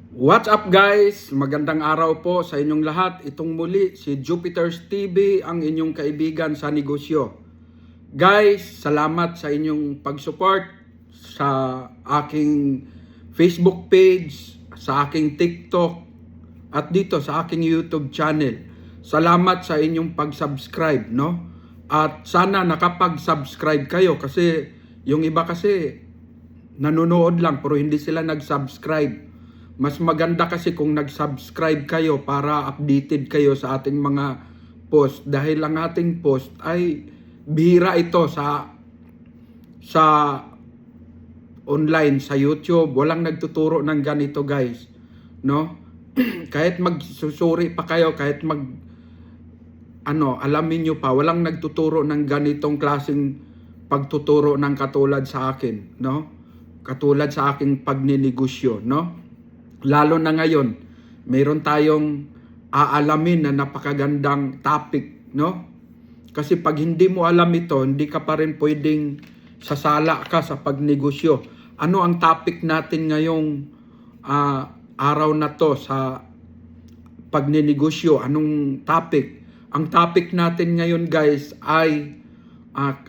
What's up guys? Magandang araw po sa inyong lahat. Itong muli si Jupiter's TV, ang inyong kaibigan sa negosyo. Guys, salamat sa inyong pag-support sa aking Facebook page, sa aking TikTok, at dito sa aking YouTube channel. Salamat sa inyong pag-subscribe, no? At sana nakapag-subscribe kayo kasi yung iba kasi nanonood lang pero hindi sila nag-subscribe. Mas maganda kasi kung nag-subscribe kayo para updated kayo sa ating mga post. Dahil ang ating post ay bihira ito sa online, sa YouTube. Walang nagtuturo ng ganito guys. No? Kahit magsusuri pa kayo, kahit alamin nyo pa, walang nagtuturo ng ganitong klaseng pagtuturo ng katulad sa akin. No? Katulad sa aking pagninegosyo. No? Lalo na ngayon, mayroon tayong aalamin na napakagandang topic, no? Kasi pag hindi mo alam ito, hindi ka pa rin pwedeng sasala ka sa pagnegosyo. Ano ang topic natin ngayong araw na to sa pagninegosyo? Anong topic? Ang topic natin ngayon guys ay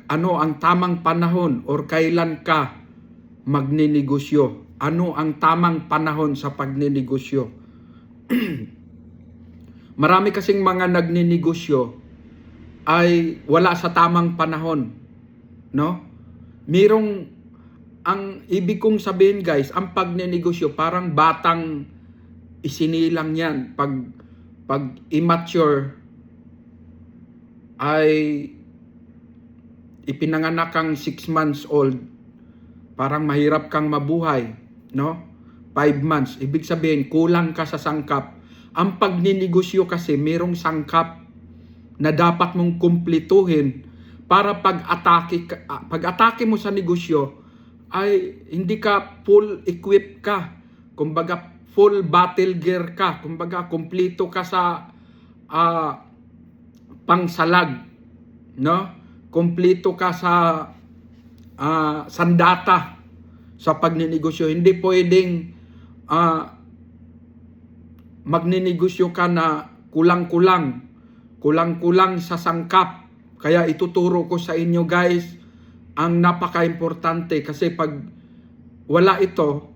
ano ang tamang panahon or kailan ka magninegosyo? Ano ang tamang panahon sa pagninegosyo? Marami kasing mga nagninegosyo ay wala sa tamang panahon, no? Ang ibig kong sabihin guys, ang pagninegosyo parang batang isinilang yan. Pag immature ay ipinanganak kang 6 months old, parang mahirap kang mabuhay. No? 5 months. Ibig sabihin, kulang ka sa sangkap. Ang pagninegosyo kasi, mayroong sangkap na dapat mong kumplituhin para pag-atake mo sa negosyo, ay hindi ka full equipped ka. Kumbaga, full battle gear ka. Kumbaga, kumplito ka sa pangsalag. No? Kumplito ka sa sandata sa pagninegosyo. Hindi pwedeng magninegosyo ka na kulang-kulang sa sangkap. Kaya ituturo ko sa inyo guys ang napaka-importante kasi pag wala ito,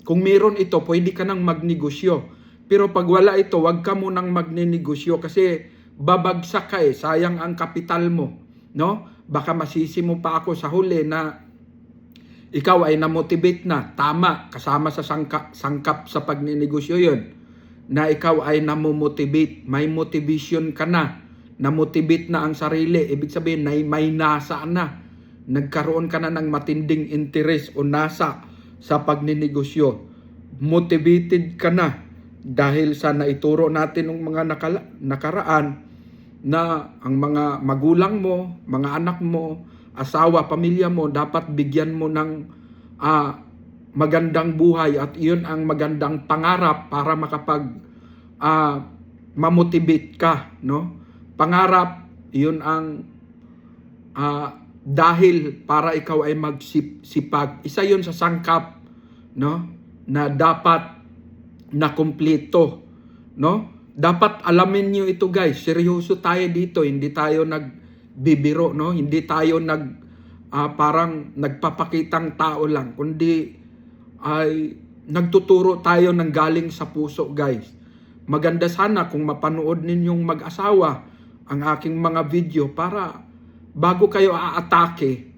kung meron ito, pwede ka nang magnegosyo. Pero pag wala ito, wag ka munang magninegosyo kasi babagsak ka sayang ang kapital mo. No? Baka masisi mo pa ako sa huli na ikaw ay na-motivate na, tama, kasama sa sangkap sa pagninegosyo yun, na ikaw ay namomotivate, may motivation ka na-motivate na ang sarili, ibig sabihin na may nasa na, nagkaroon ka na ng matinding interest o nasa sa pagninegosyo, motivated ka na, dahil sa naituro natin ng mga nakaraan, na ang mga magulang mo, mga anak mo, asawa, pamilya mo, dapat bigyan mo ng magandang buhay at iyon ang magandang pangarap para mamotivate ka, no? Pangarap, iyon ang dahil para ikaw ay magsipag. Isa yun sa sangkap, no? Na dapat na kumpleto, no? Dapat alamin niyo ito guys, seryoso tayo dito, hindi tayo nagbibiro, no? Hindi tayo parang nagpapakitang tao lang, kundi ay nagtuturo tayo ng galing sa puso guys. Maganda sana kung mapanood ninyong mag-asawa ang aking mga video para bago kayo aatake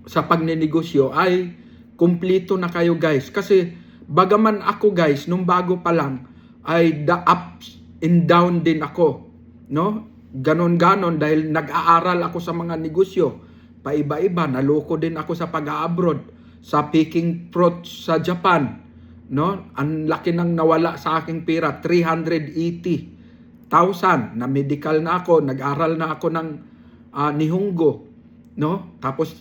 sa pagninegosyo ay kumplito na kayo guys. Kasi bagaman ako guys, nung bago pa lang, ay the ups and down din ako, no? Ganon-ganon dahil nag-aaral ako sa mga negosyo. Paiba-iba, naloko din ako sa pag-abroad, sa picking fruits sa Japan, no? Ang laki nang nawala sa aking pera, 380,000 na medical na ako, nag-aral na ako ng Nihongo, no? Tapos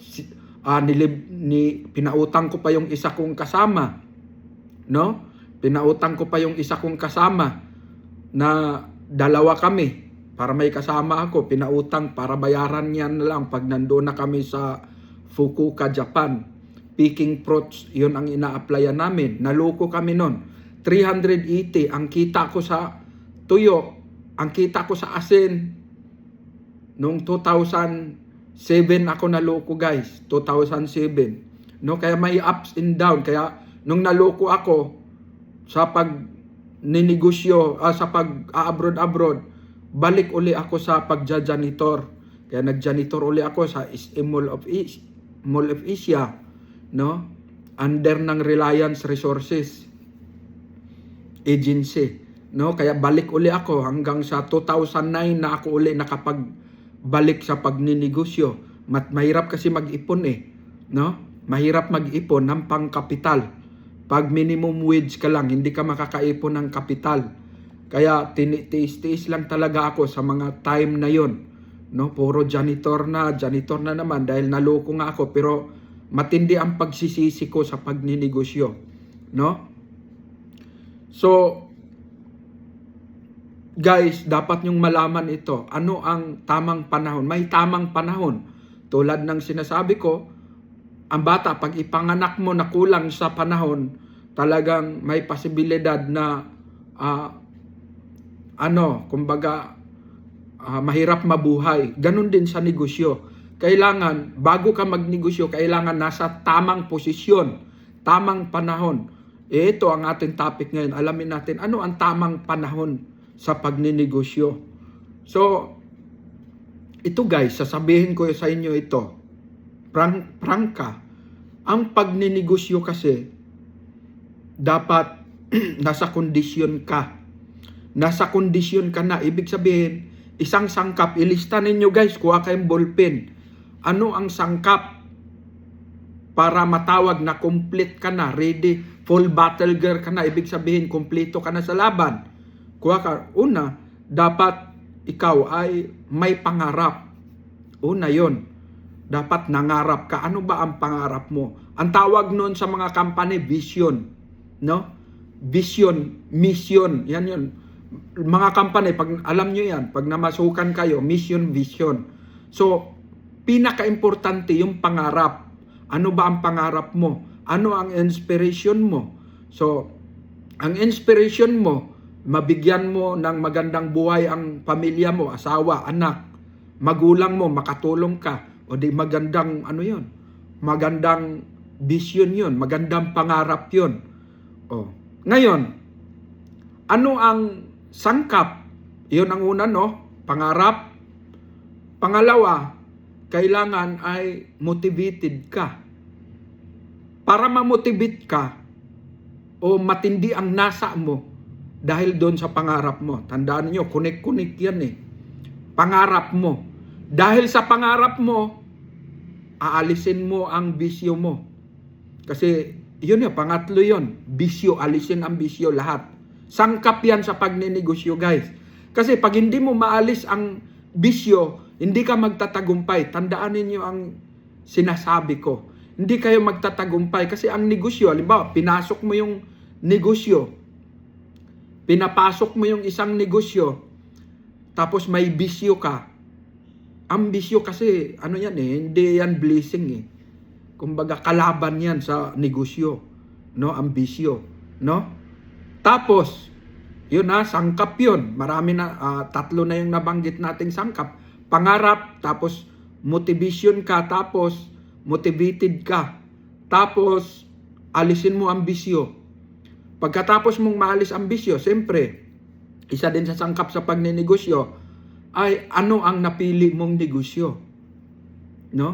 pinautang ko pa yung isa kong kasama, no? Pinautang ko pa yung isa kong kasama na dalawa kami para may kasama ako. Pinautang para bayaran niya na lang pag nandoon na kami sa Fukuoka, Japan. picking fruits, yun ang ina-applyan namin. Naloko kami nun. 380 ang kita ko sa tuyo, ang kita ko sa asin. Noong 2007 ako naloko guys, 2007. No, kaya may ups and down. Kaya nung naloko ako sa pag ninegosyo, sa pag-abroad, balik uli ako sa pagja-janitor. Kaya nag-janitor uli ako sa Mall of Asia, no? Under ng Reliance Resources Agency, no? Kaya balik uli ako hanggang sa 2009 na ako uli nakapagbalik sa pagninegosyo. Mahirap kasi mag-ipon no? Mahirap mag-ipon ng pangkapital. Pag minimum wage ka lang, hindi ka makakaipon ng kapital. Kaya tinitiis-tiis lang talaga ako sa mga time na yon, no? Puro janitor na naman dahil naloko nga ako, pero matindi ang pagsisisi ko sa pagninegosyo, no? So guys, dapat nyong malaman ito. Ano ang tamang panahon? May tamang panahon. Tulad ng sinasabi ko, ang bata, pag ipanganak mo na kulang sa panahon, talagang may posibilidad na mahirap mabuhay. Ganun din sa negosyo. Kailangan, bago ka magnegosyo, kailangan nasa tamang posisyon, tamang panahon. Ito ang ating topic ngayon. Alamin natin, ano ang tamang panahon sa pagninegosyo. So, ito guys, sasabihin ko sa inyo ito. Prangka, ang pagninegosyo kasi, dapat nasa kondisyon ka. Nasa kondisyon ka na. Ibig sabihin, isang sangkap, ilista ninyo guys, kuha kayong ballpen. Ano ang sangkap para matawag na complete ka na, ready, full battle gear ka na, ibig sabihin, kompleto ka na sa laban. Kuha ka, una, dapat ikaw ay may pangarap. Una yon, dapat nangarap ka. Ano ba ang pangarap mo? Ang tawag noon sa mga company, vision. No? Vision, mission, yan yun. Mga company, pag alam nyo yan, pag namasukan kayo, mission, vision. So, pinaka-importante yung pangarap. Ano ba ang pangarap mo? Ano ang inspiration mo? So, ang inspiration mo, mabigyan mo ng magandang buhay ang pamilya mo, asawa, anak, magulang mo, makatulong ka. O di magandang, magandang vision yun, magandang pangarap yun. O, ngayon, ano ang sangkap? Yun ang una, no? Pangarap. Pangalawa, kailangan ay motivated ka. Para ma-motivate ka o matindi ang nasa mo dahil doon sa pangarap mo. Tandaan niyo, kunik-kunik yan Pangarap mo. Dahil sa pangarap mo, aalisin mo ang bisyo mo. Kasi yun pangatlo yun. Bisyo, alisin ang bisyo lahat. Sangkap yan sa pagninegosyo guys. Kasi pag hindi mo maalis ang bisyo, hindi ka magtatagumpay. Tandaan ninyo ang sinasabi ko. Hindi kayo magtatagumpay kasi ang negosyo, halimbawa, pinasok mo yung negosyo, pinapasok mo yung isang negosyo, tapos may bisyo ka. Ang bisyo kasi, hindi yan blessing Kumbaga, kalaban yan sa negosyo. No? Ang bisyo. No? Tapos, yun sangkap yun. Marami na, tatlo na yung nabanggit nating sangkap. Pangarap, tapos motivation ka, tapos motivated ka. Tapos, alisin mo ang bisyo. Pagkatapos mong maalis ang bisyo, siyempre, isa din sa sangkap sa pagninegosyo, ay ano ang napili mong negosyo? No?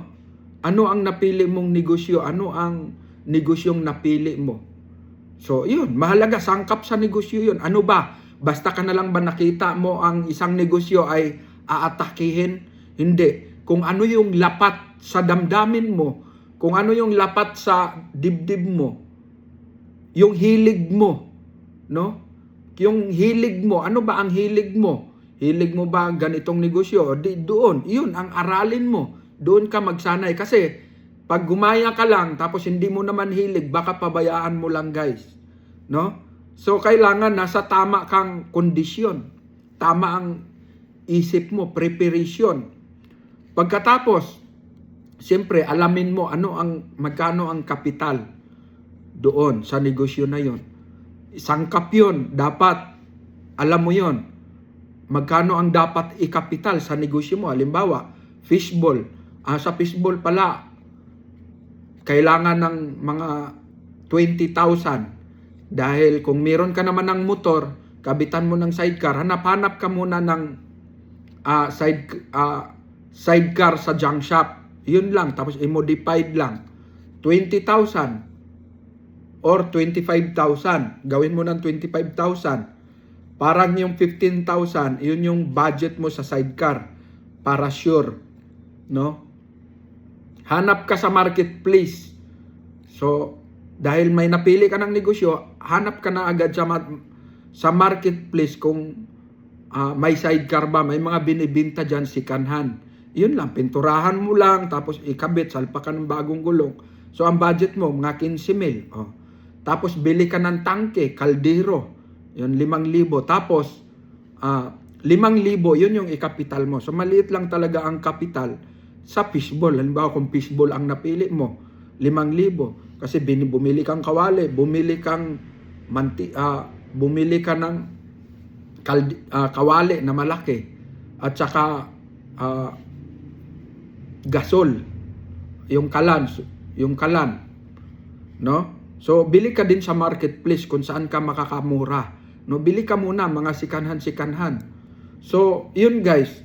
Ano ang napili mong negosyo? Ano ang negosyong napili mo? So, yun. Mahalaga, sangkap sa negosyo yun. Ano ba? Basta ka na lang ba nakita mo ang isang negosyo ay aatakihin? Hindi. Kung ano yung lapat sa damdamin mo, kung ano yung lapat sa dibdib mo, yung hilig mo, no? Yung hilig mo, ano ba ang hilig mo? Hilig mo ba ganitong negosyo? Doon, yun ang aralin mo. Doon ka magsanay. Kasi pag gumaya ka lang, tapos hindi mo naman hilig, baka pabayaan mo lang guys. No? So, kailangan nasa tama kang kondisyon. Tama ang isip mo, preparation. Pagkatapos, siyempre alamin mo magkano ang kapital doon sa negosyo na yon. Sangkap yun, dapat alam mo yon. Magkano ang dapat ikapital sa negosyo mo. Halimbawa, fishball. Sa fishball pala, kailangan ng mga 20,000. Dahil kung meron ka naman ng motor, kabitan mo ng sidecar, hanap ka muna ng sidecar sa junk shop. Yun lang, tapos i-modified lang. 20,000 or 25,000. Gawin mo ng 25,000. Parang yung 15,000, yun yung budget mo sa sidecar. Para sure. No? Hanap ka sa marketplace. So, dahil may napili ka ng negosyo, hanap ka na agad sa marketplace kung may sidecar ba, may mga binibinta dyan sikanhan. Yun lang, pinturahan mo lang, tapos ikabit, salpakan ng bagong gulong. So, ang budget mo, mga 15,000. Oh. Tapos, bili ka ng tangke, kaldero. Yun, 5,000. Tapos, 5,000, yun yung ikapital mo. So, maliit lang talaga ang kapital sa fishball. Halimbawa, kung fishball ang napili mo, 5,000. Kasi bumili kang kawali, bumili ka ng kawali na malaki. At saka, gasol, yung kalan, no? So bili ka din sa marketplace kung saan ka makakamura, no? Bili ka muna mga sikanhan. So yun guys,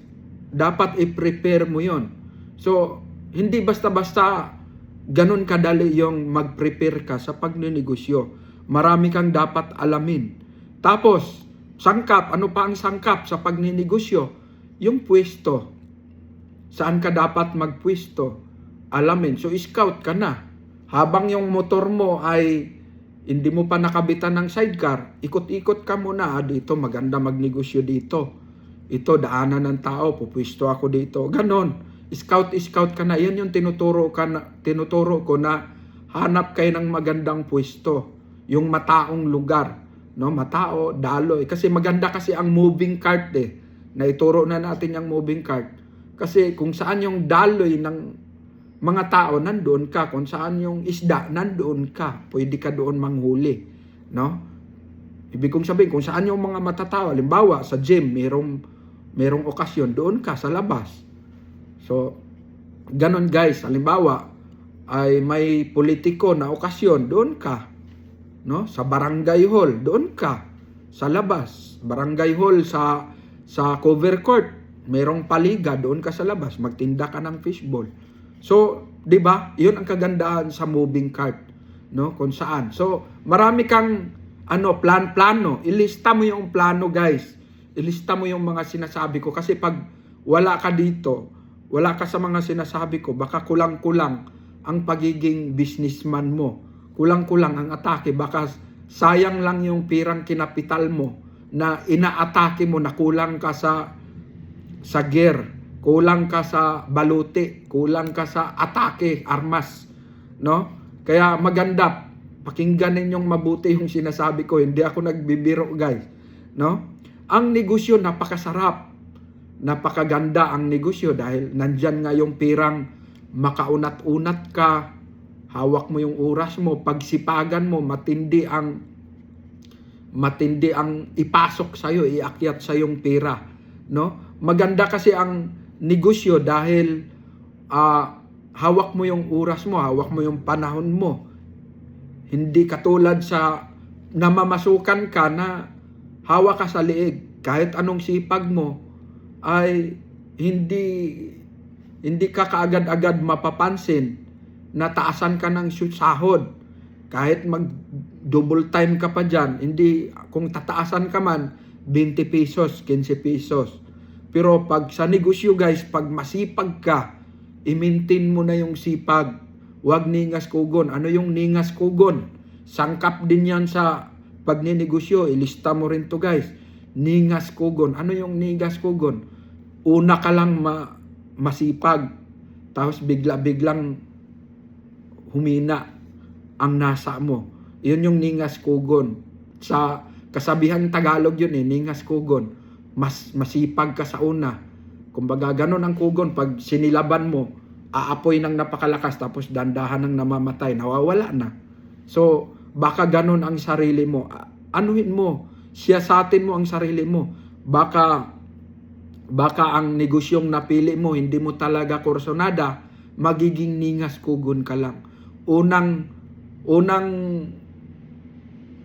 dapat i-prepare mo yun. So hindi basta-basta ganun kadali yung mag-prepare ka sa pagnenegosyo. Marami kang dapat alamin. Tapos sangkap, ano pa ang sangkap sa pagnenegosyo? Yung pwesto. Saan ka dapat magpwesto? Alamin. So, scout ka na. Habang yung motor mo ay hindi mo pa nakabitan ng sidecar, ikot-ikot ka muna. Dito, maganda magnegosyo dito. Ito, daanan ng tao, pupwesto ako dito. Ganon. Scout ka na. Yan yung tinuturo ko na hanap kayo ng magandang pwesto. Yung mataong lugar. No? Matao, daloy. Kasi maganda kasi ang moving cart eh. Naituro na natin yung moving cart. Kasi kung saan yung daloy ng mga tao, nandoon ka. Kung saan yung isda, nandoon ka. Pwede ka doon manghuli. No? Ibig kong sabihin, kung saan yung mga matatao. Halimbawa, sa gym, merong okasyon, doon ka sa labas. So, ganon guys. Halimbawa, ay may politiko na okasyon, doon ka. No? Sa barangay hall, doon ka. Sa labas. Barangay hall sa cover court. Merong paliga, doon ka sa labas, magtinda ka ng fishball. So, 'di ba? 'Yun ang kagandahan sa moving cart, no? Kung saan. So, marami kang plano. Ilista mo yung plano, guys. Ilista mo yung mga sinasabi ko kasi pag wala ka dito, wala ka sa mga sinasabi ko, baka kulang-kulang ang pagiging businessman mo. Kulang-kulang ang atake, baka sayang lang yung pirang kinapital mo na inaatake mo na kulang ka sa gear, kulang ka sa baluti, kulang ka sa atake, armas, no? Kaya maganda, pakinggan ninyong mabuti yung sinasabi ko, hindi ako nagbibiro guys, no? Ang negosyo napakasarap, napakaganda ang negosyo dahil nandyan nga yung pirang makaunat-unat ka, hawak mo yung oras mo, pagsipagan mo, matindi ang ipasok sa'yo, iakyat sa yung pira, no? Maganda kasi ang negosyo dahil hawak mo yung oras mo, hawak mo yung panahon mo. Hindi katulad sa namamasukan ka na hawak ka sa liig. Kahit anong sipag mo ay hindi ka kaagad-agad mapapansin na taasan ka ng sahod. Kahit mag-double time ka pa dyan, kung tataasan ka man, 20 pesos, 15 pesos. Pero pag sa negosyo guys, pag masipag ka, i-maintain mo na yung sipag. Huwag ningas kugon. Ano yung ningas kugon? Sangkap din yan sa pagninegosyo. Ilista mo rin to guys. Ningas kugon. Ano yung ningas kugon? Una ka lang masipag. Tapos bigla-biglang humina ang nasa mo. Yun yung ningas kugon. Sa kasabihan Tagalog yun ningas kugon. Masipag ka sa una. Kumbaga, ganun ang kugon. Pag sinilaban mo, aapoy ng napakalakas tapos dandahan ng namamatay, nawawala na. So, baka ganun ang sarili mo. Anuhin mo, siyasatin mo ang sarili mo. Baka ang negosyong napili mo, hindi mo talaga kursonada, magiging ningas kugon ka lang.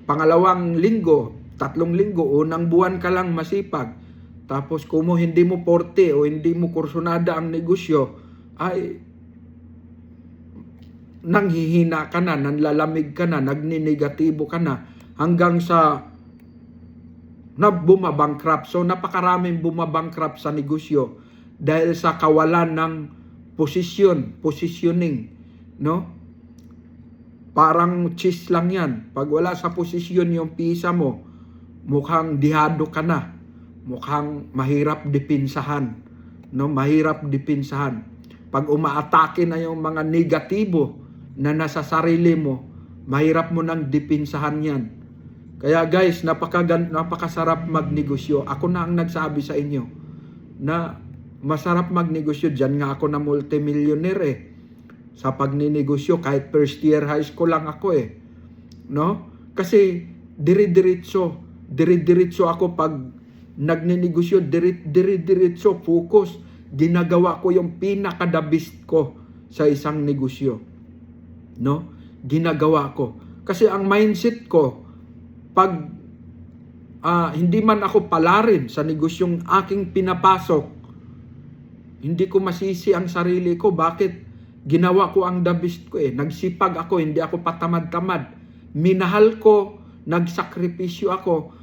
Pangalawang linggo, 3 linggo, unang buwan ka lang masipag. Tapos kung hindi mo porte o hindi mo kursonada ang negosyo, ay nanghihina ka na, nanlalamig ka na, nagninegatibo ka na, hanggang sa na bumabankrupt. So napakaraming bumabankrupt sa negosyo dahil sa kawalan ng positioning, no? Parang cheese lang yan. Pag wala sa posisyon yung pisa mo, mukhang dihado ka na. Mukhang mahirap dipinsahan, no? Mahirap dipinsahan. Pag umaatake na yung mga negatibo na nasa sarili mo, mahirap mo nang dipinsahan yan. Kaya guys, napakasarap magnegosyo. Ako na ang nagsabi sa inyo na masarap magnegosyo. Diyan nga ako na multimillionaire sa pagninegosyo. Kahit first year high school lang ako no? Kasi dire-diretso ako pag nagninegosyo, dire-diretso, focus. Ginagawa ko yung pinaka-the best ko sa isang negosyo. No? Ginagawa ko. Kasi ang mindset ko, pag hindi man ako palarin sa negosyong aking pinapasok, hindi ko masisi ang sarili ko. Bakit? Ginawa ko ang the best ko Nagsipag ako, hindi ako patamad-tamad. Minahal ko, nagsakripisyo ako.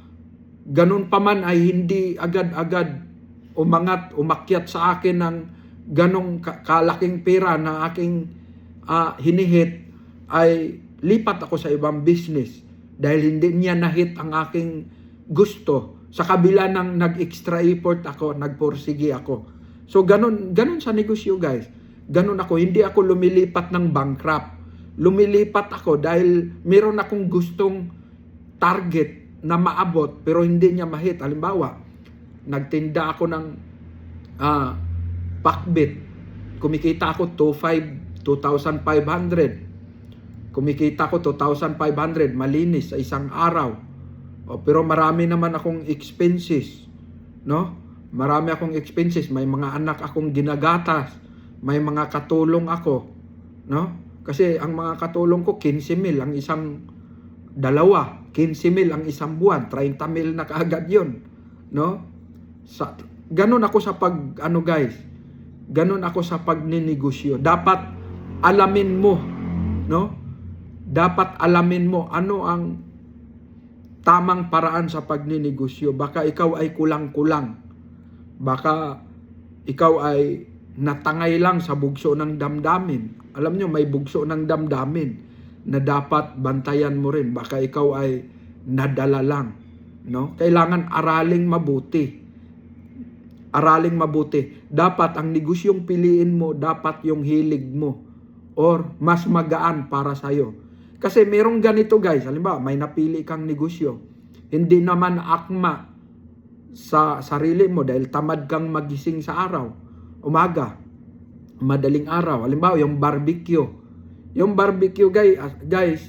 Ganun pa man ay hindi agad-agad umakyat sa akin ng ganong kalaking pera na aking hinihit, ay lipat ako sa ibang business. Dahil hindi niya nahit ang aking gusto. Sa kabila ng nag-extra effort ako, nagporsige ako. So, ganun sa negosyo, guys. Ganun ako. Hindi ako lumilipat ng bankrupt. Lumilipat ako dahil meron akong gustong target na maabot pero hindi niya mahit. Halimbawa, nagtinda ako ng pakbit. Kumikita ako 2,500. Kumikita ko 2,500, malinis sa isang araw. Pero marami naman akong expenses, no? Marami akong expenses, may mga anak akong ginagatas, may mga katulong ako, no? Kasi ang mga katulong ko 15,000 ang isang dalawa, 15,000 ang isang buwan, 30,000 na kaagad 'yon, no? Ganun ako sa ganun ako sa pagninegosyo. Dapat alamin mo, no? Dapat alamin mo ano ang tamang paraan sa pagninegosyo. Baka ikaw ay kulang-kulang. Baka ikaw ay natangay lang sa bugso ng damdamin. Alam nyo, may bugso ng damdamin na dapat bantayan mo rin. Baka ikaw ay nadala lang. No? Kailangan araling mabuti. Araling mabuti. Dapat ang negosyong piliin mo, dapat yung hilig mo or mas magaan para sa'yo. Kasi merong ganito guys, halimbawa may napili kang negosyo, hindi naman akma sa sarili mo dahil tamad kang magising sa araw, umaga, madaling araw. Halimbawa yung barbecue. Yung barbecue guys,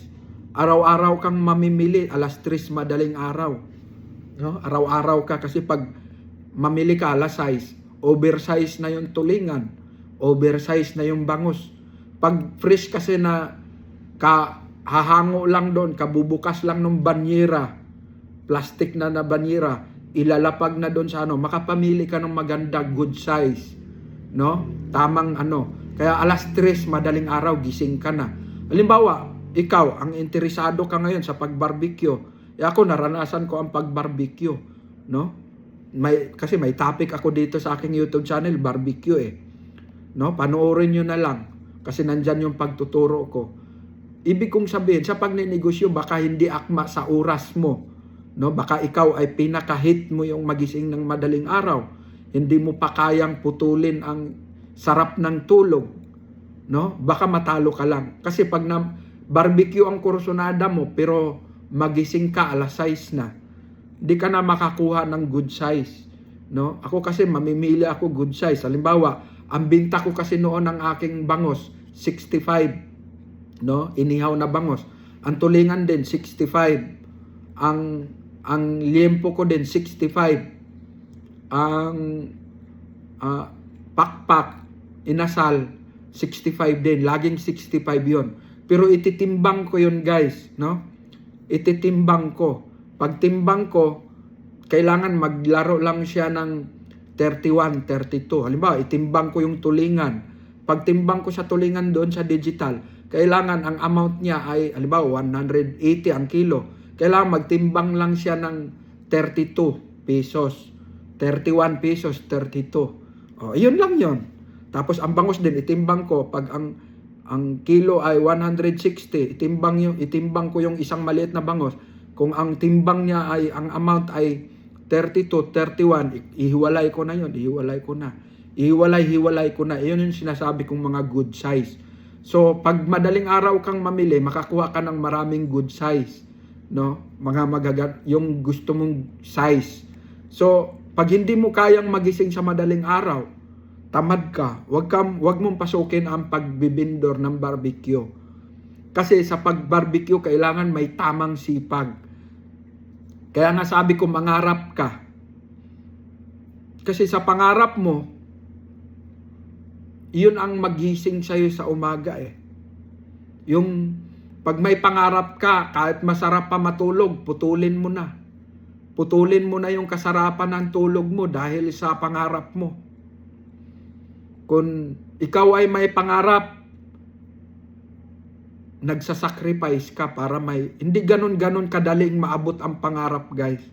araw-araw kang mamimili, 3:00 madaling araw. No? Araw-araw ka kasi pag mamili ka 6:00, oversize na yung tulingan, oversize na yung bangus. Pag fresh kasi na hahango lang doon, kabubukas lang ng banyera, plastic na banyera, ilalapag na doon sa makapamili ka ng maganda, good size, no? Tamang Kaya 3:00 madaling araw, gising ka na. Halimbawa, ikaw, ang interesado ka ngayon sa pag-barbecue. Ako, naranasan ko ang pag-barbecue, no? Kasi may topic ako dito sa aking YouTube channel, barbecue no? Panoorin nyo na lang, kasi nandyan yung pagtuturo ko. Ibig kong sabihin, sa pagninegosyo, baka hindi akma sa oras mo. No? Baka ikaw ay pinakahit mo yung magising ng madaling araw. Hindi mo pa kayang putulin ang sarap ng tulog. No? Baka matalo ka lang. Kasi pag barbecue ang kursonada mo, pero magising ka 6:00 na, di ka na makakuha ng good size. No? Ako kasi mamimili ako good size. Halimbawa, Ang binta ko kasi noon ng aking bangos, 65, no? Inihaw na bangos. Ang tulingan din 65. Ang liempo ko din 65. Ang pakpak, inasal 65 din. Laging 65 'yon. Pero ititimbang ko 'yon, guys, no? Ititimbang ko. Pag timbang ko, kailangan maglaro lang siya ng 31, 32. Halimbawa, itimbang ko yung tulingan. Pag timbang ko sa tulingan doon sa digital, kailangan ang amount niya ay, halimbawa, 180 ang kilo. Kailangan magtimbang lang siya ng 32 pesos. 31 pesos, 32. O, yun lang yun. Tapos, ang bangos din, itimbang ko. Pag ang kilo ay 160, itimbang ko yung isang maliit na bangos. Kung ang timbang niya ay, ang amount ay 32, 31, ihiwalay ko na yun, ihiwalay ko na. Ihiwalay ko na. Iyon yung sinasabi kong mga good size. So, pag madaling araw kang mamili, makakuha ka ng maraming good size, no? Yung gusto mong size. So, pag hindi mo kayang magising sa madaling araw, tamad ka, wag mong pasukin ang pagbibindor ng barbecue. Kasi sa pag-barbecue, kailangan may tamang sipag. Kaya nga sabi ko, mangarap ka. Kasi sa pangarap mo, yun ang magising sa'yo sa umaga eh. Yung pag may pangarap ka, kahit masarap pa matulog, putulin mo na. Putulin mo na yung kasarapan ng tulog mo dahil sa pangarap mo. Kung ikaw ay may pangarap, nagsasacrifice ka para hindi ganun kadaling maabot ang pangarap, guys.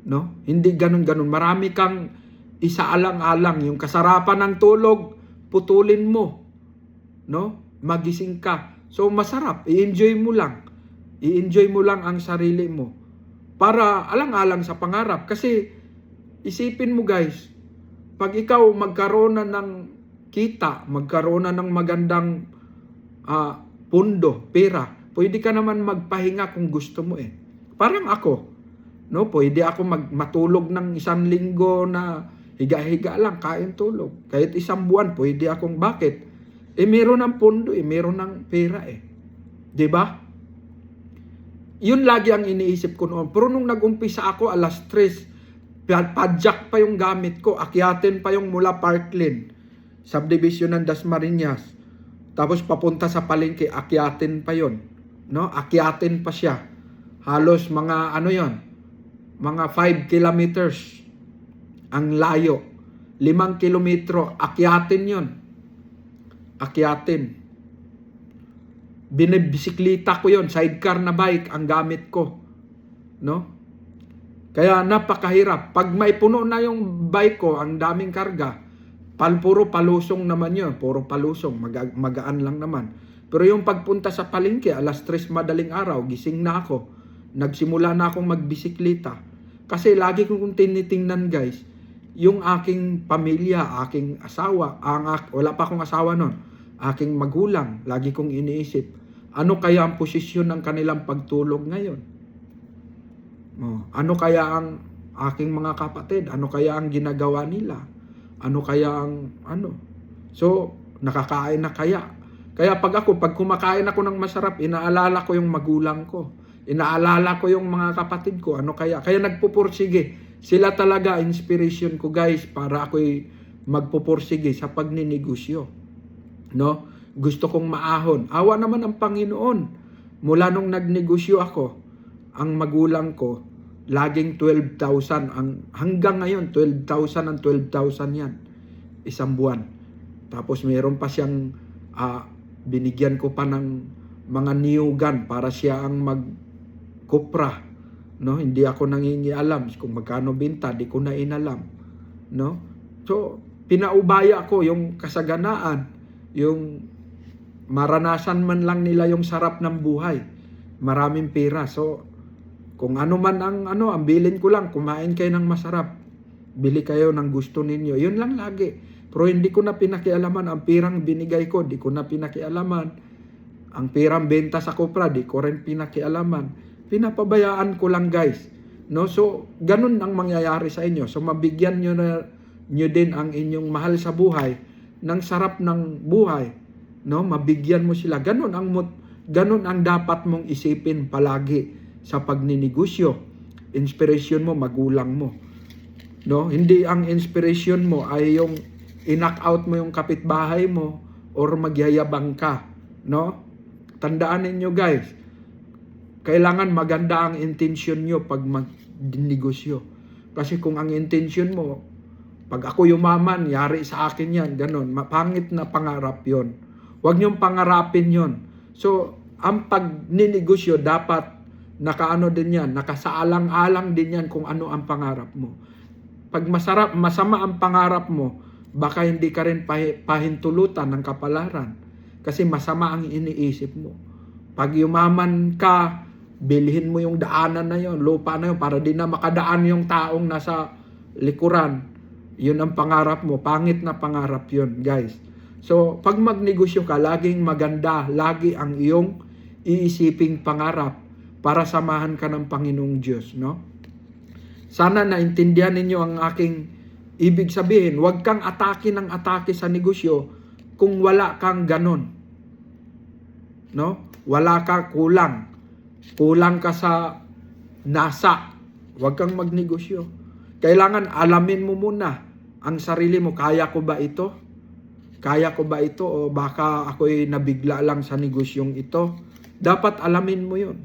No? Hindi ganun. Marami kang isaalang-alang. Yung kasarapan ng tulog, putulin mo. No? Magising ka. So, masarap. I-enjoy mo lang. I-enjoy mo lang ang sarili mo. Para alang-alang sa pangarap. Kasi, isipin mo, guys, pag ikaw magkaroon na ng kita, magkaroon na ng magandang pundo, pera, pwede ka naman magpahinga kung gusto mo eh. Parang ako, no? Pwede ako matulog ng 1 linggo na higa-higa lang, kain tulog. Kahit 1 buwan, pwede akong bakit? Meron ng pundo meron ng pera eh. 'Di ba? Yun lagi ang iniisip ko noon. Pero nung nag-umpisa ako, 3:00, padjak pa yung gamit ko, akyatin pa yung mula Parkland, subdivision ng Dasmariñas. Tapos papunta sa palengke, akyatin pa yon, no? Akyatin pa siya. Halos mga mga 5 kilometers ang layo. 5 kilometro, akyatin yon. Akyatin. Binibisikleta ko yon, sidecar na bike ang gamit ko, no? Kaya napakahirap. Pag may puno na yung bike ko, ang daming karga, puro palusong naman yun. Puro palusong. Magaan lang naman. Pero yung pagpunta sa palengke, 3:00 madaling araw, gising na ako. Nagsimula na akong magbisikleta. Kasi lagi kong tinitingnan, guys, yung aking pamilya, aking asawa, wala pa akong asawa nun, aking magulang, lagi kong iniisip, ano kaya ang posisyon ng kanilang pagtulog ngayon? Ano kaya ang aking mga kapatid? Ano kaya ang ginagawa nila? Ano kaya ang So, nakakain na kaya? Kaya pag kumakain ako ng masarap, inaalala ko yung magulang ko. Inaalala ko yung mga kapatid ko. Ano kaya? Kaya nagpupursige. Sila talaga inspiration ko, guys, para ako'y magpupursige sa pagninegosyo. No? Gusto kong maahon. Awa naman ang Panginoon. Mula nung nagnegosyo ako, ang magulang ko, laging 12,000. Hanggang ngayon, 12,000 ang 12,000 yan. 1 buwan. Tapos mayroon pa siyang, binigyan ko pa ng mga niyugan para siya ang magkupra. No? Hindi ako nangingialam kung magkano binta, di ko na inalam. No? So, pinaubaya ko yung kasaganaan, yung maranasan man lang nila yung sarap ng buhay. Maraming pera. So, kung ano man ang bilin ko lang, kumain kayo ng masarap. Bili kayo ng gusto ninyo. Yun lang lagi. Pero hindi ko na pinakialaman. Ang pirang binigay ko, di ko na pinakialaman. Ang pirang benta sa kopra, di ko rin pinakialaman. Pinapabayaan ko lang, guys. No? So, ganun ang mangyayari sa inyo. So, mabigyan nyo na nyo din ang inyong mahal sa buhay ng sarap ng buhay, no? Mabigyan mo sila. Ganun ang dapat mong isipin palagi sa pagninegosyo. Inspiration mo magulang mo, no? Hindi ang inspiration mo ay yung i-knock out mo yung kapitbahay mo or magyayabang ka, no? Tandaan ninyo guys, kailangan maganda ang intention nyo pag magnegosyo. Kasi kung ang intention mo, pag ako yumaman, yari sa akin yan, ganun. Mapangit na pangarap yon. Huwag niyong pangarapin yon. So, ang pagninegosyo dapat nakaano din yan, nakasaalang-alang din yan kung ano ang pangarap mo. Pag masama ang pangarap mo, baka hindi ka rin pahintulutan ng kapalaran. Kasi masama ang iniisip mo. Pag yumaman ka, bilhin mo yung daanan na yon, lupa na yon, para di na makadaan yung taong nasa likuran. Yun ang pangarap mo. Pangit na pangarap yun, guys. So, pag magnegosyo ka, laging maganda, lagi ang iyong iisiping pangarap para samahan ka ng Panginoong Diyos, no? Sana naintindihan ninyo ang aking ibig sabihin. Huwag kang atake ng atake sa negosyo kung wala kang ganon, no? Wala ka, kulang ka sa nasa. Huwag kang magnegosyo. Kailangan alamin mo muna ang sarili mo. Kaya ko ba ito? Kaya ko ba ito? O baka ako'y nabigla lang sa negosyong ito? Dapat alamin mo yun.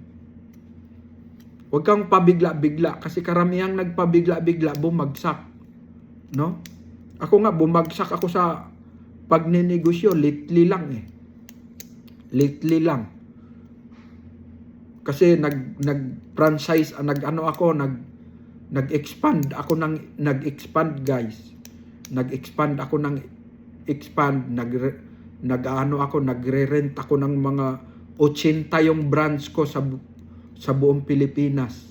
Huwag kang pabigla-bigla. Kasi karamihang nagpabigla-bigla, bumagsak. No? Ako nga, bumagsak ako sa pagninegosyo. Lately lang eh. Lately lang. Kasi nag-franchise, nag-expand guys. Nag-expand ako ng nagre-rent ako ng mga 80 yung branch ko sa buong Pilipinas.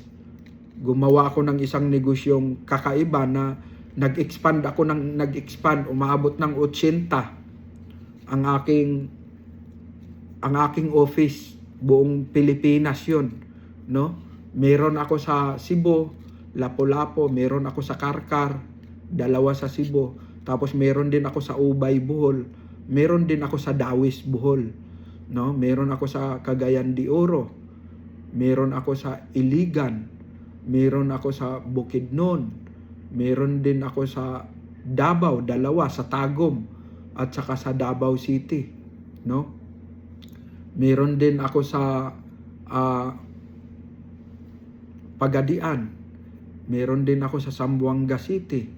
Gumawa ako ng isang negosyong kakaiba na nag-expand, umaabot ng 80 ang aking office. Buong Pilipinas yun, no? Meron ako sa Cebu, Lapu-Lapu, meron ako sa Karkar, 2 sa Cebu, tapos meron din ako sa Ubay, Bohol, meron din ako sa Dawis, Bohol, no? Meron ako sa Cagayan de Oro, meron ako sa Iligan, meron ako sa Bukidnon, meron din ako sa Davao, 2 sa Tagum at saka sa Davao City, no? Meron din ako sa Pagadian. Meron din ako sa Zamboanga City.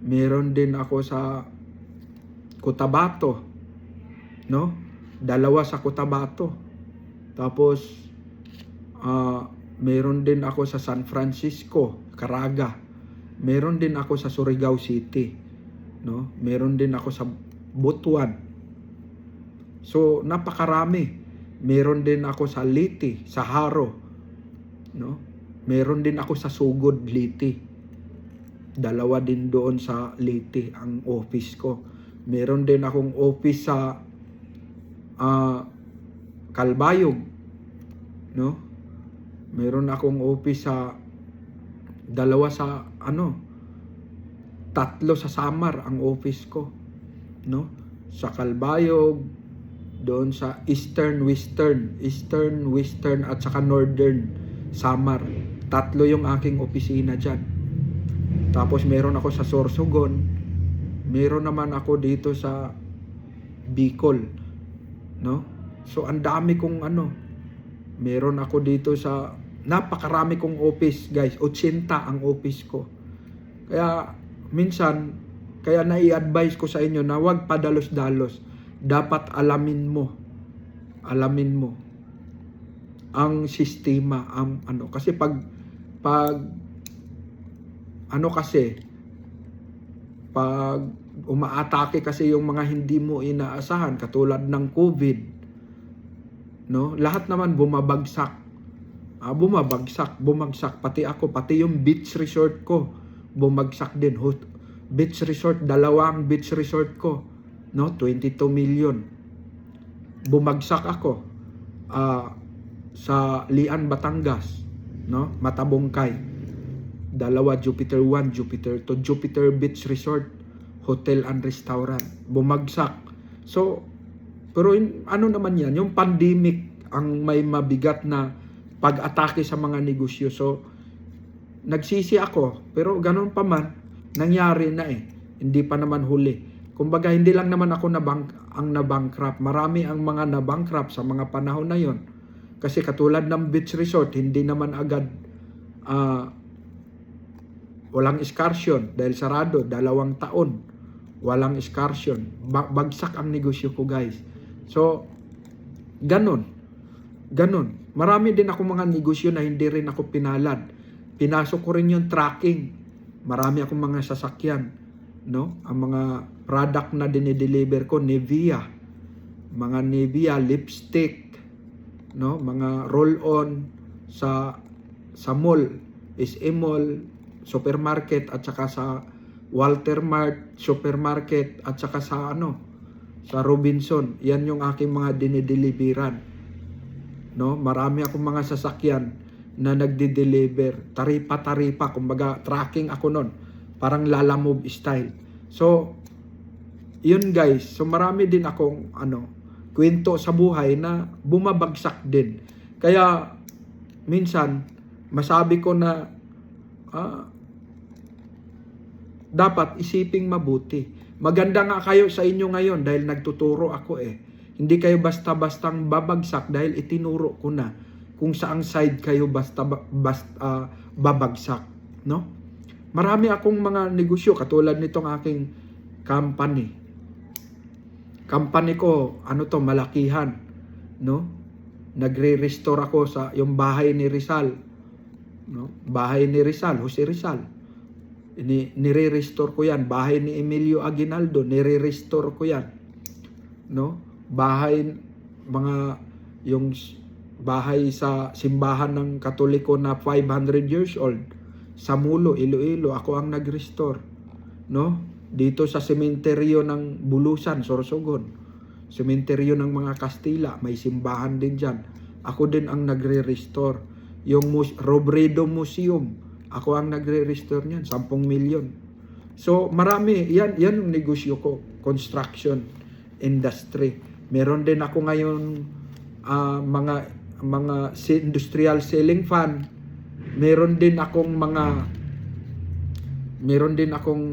Meron din ako sa Cotabato, no? 2 sa Cotabato. Tapos meron din ako sa San Francisco, Caraga. Meron din ako sa Surigao City, no? Meron din ako sa Butuan. So napakarami. Meron din ako sa Liti, sa Haro, no? Meron din ako sa Sugod, Liti. 2 din doon sa Liti ang office ko. Meron din akong office sa Calbayog, no? Meron akong office sa 2 sa 3 sa Samar ang office ko, no? Sa Calbayog, doon sa Eastern, Western at saka Northern Samar. 3 yung aking opisina dyan. Tapos meron ako sa Sorsogon. Meron naman ako dito sa Bicol, no? So ang dami kong meron ako dito sa napakarami kong office, guys. 80 ang office ko. Kaya minsan nai-advise ko sa inyo na huwag padalos-dalos. Dapat alamin mo ang sistema, kasi pag umaatake kasi yung mga hindi mo inaasahan katulad ng COVID, no? Lahat naman bumabagsak, pati ako, pati yung beach resort ko bumagsak din. Beach resort, 2 beach resort ko, no? 22 million. Bumagsak ako sa Lian, Batangas, no? Matabongkay. 2 Jupiter 1, Jupiter 2, Jupiter Beach Resort. hotel and restaurant. Bumagsak. So, pero ano naman yan? Yung pandemic ang may mabigat na pag-atake sa mga negosyo. So, nagsisi ako. Pero ganun pa man, nangyari na eh. Hindi pa naman huli. Kumbaga, hindi lang naman ako ang nabankrupt. Marami ang mga nabankrupt sa mga panahon na yon. Kasi katulad ng beach resort, hindi naman agad walang excursion dahil sarado, 2 taon. Walang excursion. Bagsak ang negosyo ko, guys. So, ganun. Marami din ako mga negosyo na hindi rin ako pinalad. Pinasok ko rin yung tracking. Marami akong mga sasakyan. No? Ang mga product na dinideliver ko, Nivea. Mga Nivea lipstick. No? Mga roll-on sa mall. SM Mall, supermarket, at saka sa Walter Mart, supermarket, at saka sa sa Robinson. Yan yung aking mga dinideliveran. No? Marami akong mga sasakyan na nagde-deliver. Taripa-taripa, kumbaga tracking ako nun. Parang Lalamove style. So, yun guys. So, marami din akong kwento sa buhay na bumabagsak din. Kaya, minsan, masabi ko na dapat isiping mabuti. Maganda nga kayo sa inyo ngayon dahil nagtuturo ako eh. Hindi kayo basta-bastang babagsak dahil itinuro ko na kung saang side kayo basta babagsak, no? Marami akong mga negosyo katulad nitong aking company. Company ko, malakihan, no? Nagre-restore ako sa yung bahay ni Rizal, no? Bahay ni Rizal, Jose Rizal. Nire-restore ko 'yan. Bahay ni Emilio Aguinaldo, nire-restore ko 'yan. No? Yung bahay sa simbahan ng Katoliko na 500 years old sa Mulo, Iloilo, ako ang nag-restore, no? Dito sa sementeryo ng Bulusan, Sorsogon, sementeryo ng mga Kastila, may simbahan din diyan. Ako din ang nagre-restore. Yung Robredo Museum, ako ang nagre-restore niyan, 10 milyon. So, marami. Yan yung negosyo ko. Construction industry. Meron din ako ngayon mga industrial selling fund. Meron din akong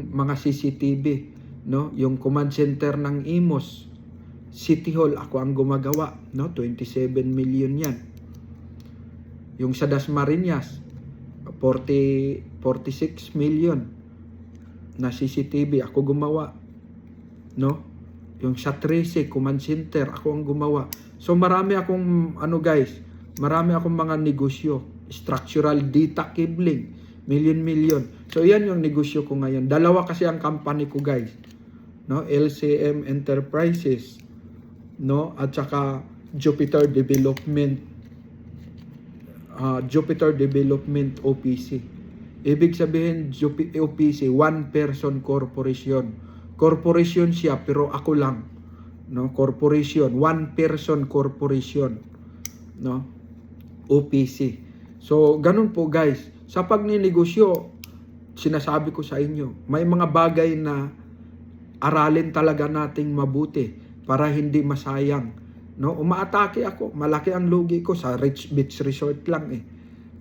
mga CCTV, no? Yung command center ng Imos City Hall, ako ang gumagawa, no? 27 million 'yan. Yung sa Dasmariñas, 46 million na CCTV ako gumawa, no? Yung sa 13 command center ako ang gumawa. So marami akong marami akong mga negosyo, structural data cabling, million. So yan yung negosyo ko ngayon. 2 kasi ang company ko, guys, no? LCM Enterprises, no? At saka Jupiter Development OPC. Ibig sabihin, OPC, one person corporation. Corporation siya, pero ako lang, no? Corporation, one person corporation, no? OPC. So, ganun po, guys. Sa pagninegosyo, sinasabi ko sa inyo, may mga bagay na aralin talaga nating mabuti para hindi masayang, no? Umaatake ako, malaki ang lugi ko sa Rich Beach Resort lang eh.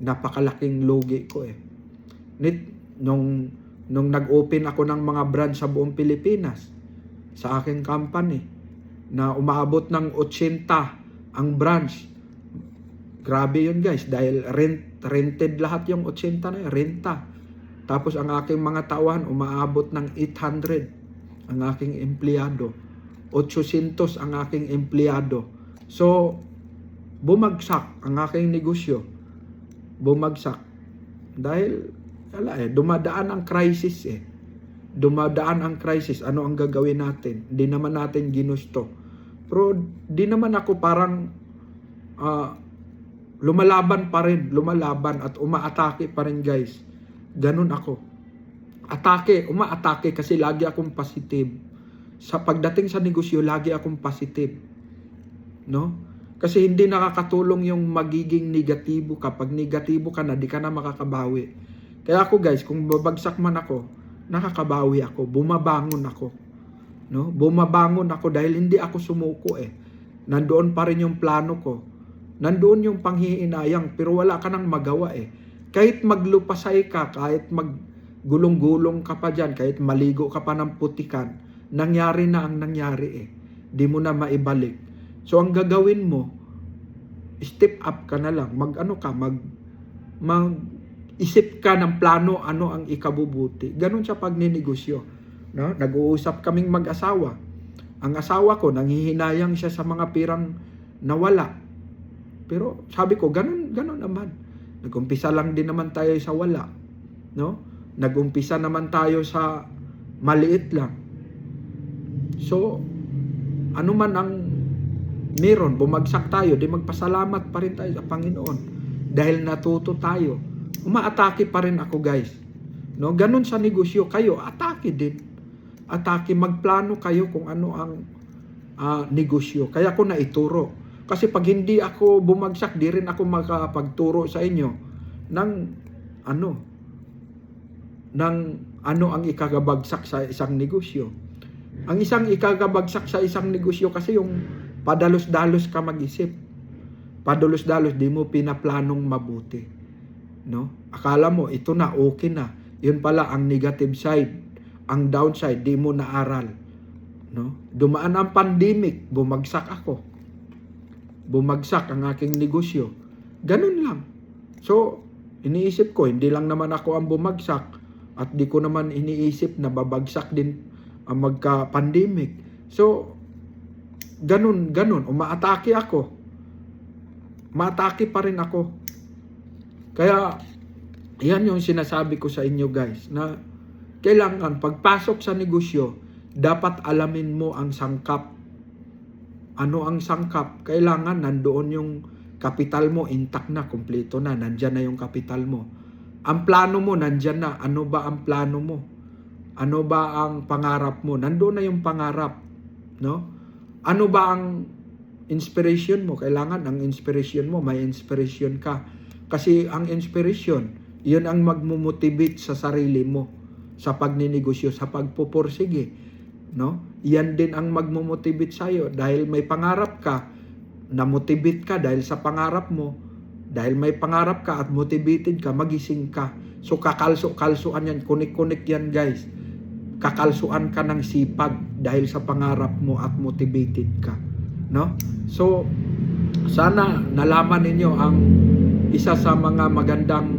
Napakalaking lugi ko eh. Nung nag-open ako ng mga branch sa buong Pilipinas sa aking company na umaabot ng 80 ang branch. Grabe yun, guys, dahil rented lahat yung 80 na yun, renta. Tapos ang aking mga tauhan umaabot ng 800 ang aking empleyado. 800 ang aking empleyado. So, bumagsak ang aking negosyo. Bumagsak. Dahil, dumadaan ang crisis eh. Dumadaan ang crisis. Ano ang gagawin natin? Di naman natin ginusto. Pero, di naman ako parang lumalaban pa rin. Lumalaban at umaatake pa rin, guys. Ganun ako. Umaatake kasi lagi akong positive. Sa pagdating sa negosyo, lagi akong positive. No? Kasi hindi nakakatulong yung magiging negatibo ka. Pag negatibo ka na, di ka na makakabawi. Kaya ako, guys, kung babagsak man ako, nakakabawi ako, bumabangon ako. No? Bumabangon ako dahil hindi ako sumuko eh. Nandoon pa rin yung plano ko. Nandoon yung panghihinayang pero wala ka nang magawa eh. Kahit maglupasay ka, kahit maggulong-gulong ka pa dyan, kahit maligo ka pa ng putikan, nangyari na ang nangyari eh. Di mo na maibalik. So ang gagawin mo, step up ka na lang. Mag-isip ka ng plano, ano ang ikabubuti. Ganon siya pag ninegosyo. No? Nag-uusap kaming mag-asawa. Ang asawa ko, nanghihinayang siya sa mga pirang nawala. Pero sabi ko, ganon naman. Nag-umpisa lang din naman tayo sa wala. No? Nag-umpisa naman tayo sa maliit lang. So, ano man ang meron, bumagsak tayo, di magpasalamat pa rin tayo sa Panginoon. Dahil natuto tayo. Umaatake pa rin ako guys. No? Ganon sa negosyo, kayo, atake din. Atake, magplano kayo kung ano ang negosyo. Kaya ko na ituro. Kasi pag hindi ako bumagsak, di rin ako makapagturo sa inyo ng ano ang ikagabagsak sa isang negosyo. Ang isang ikagabagsak sa isang negosyo kasi yung padalos-dalos ka mag-isip. Padalos-dalos, di mo pinaplanong mabuti. No? Akala mo, ito na, okay na. Yun pala ang negative side. Ang downside, di mo naaral. No? Dumaan ang pandemic, bumagsak ako. Bumagsak ang aking negosyo. Ganun lang. So, iniisip ko, hindi lang naman ako ang bumagsak at di ko naman iniisip na babagsak din ang magka-pandemic. So, ganun, umaatake ako. Maatake pa rin ako. Kaya, yan yung sinasabi ko sa inyo guys, na kailangan pagpasok sa negosyo, dapat alamin mo ang sangkap. Ano ang sangkap? Kailangan nandoon yung kapital mo, intact na, kompleto na, nandyan na yung kapital mo. Ang plano mo, nandyan na. Ano ba ang plano mo? Ano ba ang pangarap mo? Nandoon na yung pangarap. No? Ano ba ang inspiration mo? Kailangan ang inspiration mo, may inspiration ka. Kasi ang inspiration, yun ang magmumotivate sa sarili mo sa pagninegosyo, sa pagpupursige. No? Yan din ang magmumotivate sa'yo dahil may pangarap ka, na-motivate ka dahil sa pangarap mo. Dahil may pangarap ka at motivated ka, magising ka. So kakalso-kalsuan yan, kunik-kunik yan guys. Kakalsuan ka ng sipag dahil sa pangarap mo at motivated ka. No? So, sana nalaman ninyo ang isa sa mga magandang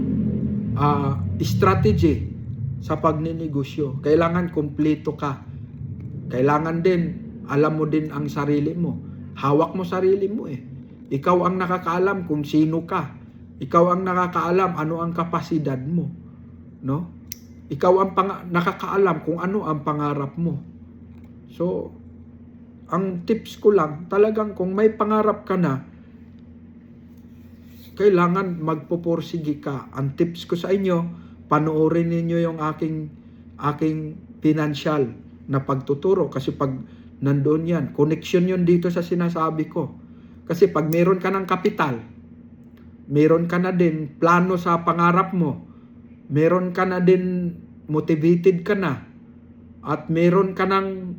strategy sa pagninegosyo. Kailangan kumpleto ka. Kailangan din, alam mo din ang sarili mo. Hawak mo sarili mo eh. Ikaw ang nakakaalam kung sino ka. Ikaw ang nakakaalam ano ang kapasidad mo. No? Ikaw ang nakakaalam kung ano ang pangarap mo. So, ang tips ko lang, talagang kung may pangarap ka na, kailangan magpupursige ka. Ang tips ko sa inyo, panoorin ninyo yung aking financial na pagtuturo. Kasi pag nandoon yan, connection yun dito sa sinasabi ko. Kasi pag meron ka ng kapital, meron ka na din plano sa pangarap mo, meron ka na din motivated ka na, at meron ka ng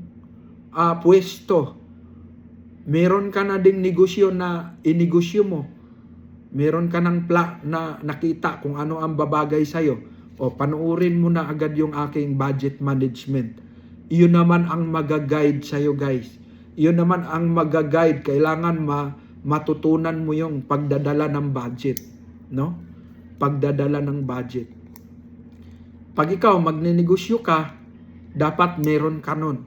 pwesto, meron ka na ding negosyo na inegosyo mo, meron ka ng na nakita kung ano ang babagay sa'yo, o panuorin mo na agad yung aking budget management. Iyon naman ang mag-guide sa'yo guys. Iyon naman ang mag-guide. Kailangan matutunan mo yung pagdadala ng budget. No? Pagdadala ng budget. Pag ikaw magninegosyo ka, dapat meron ka nun.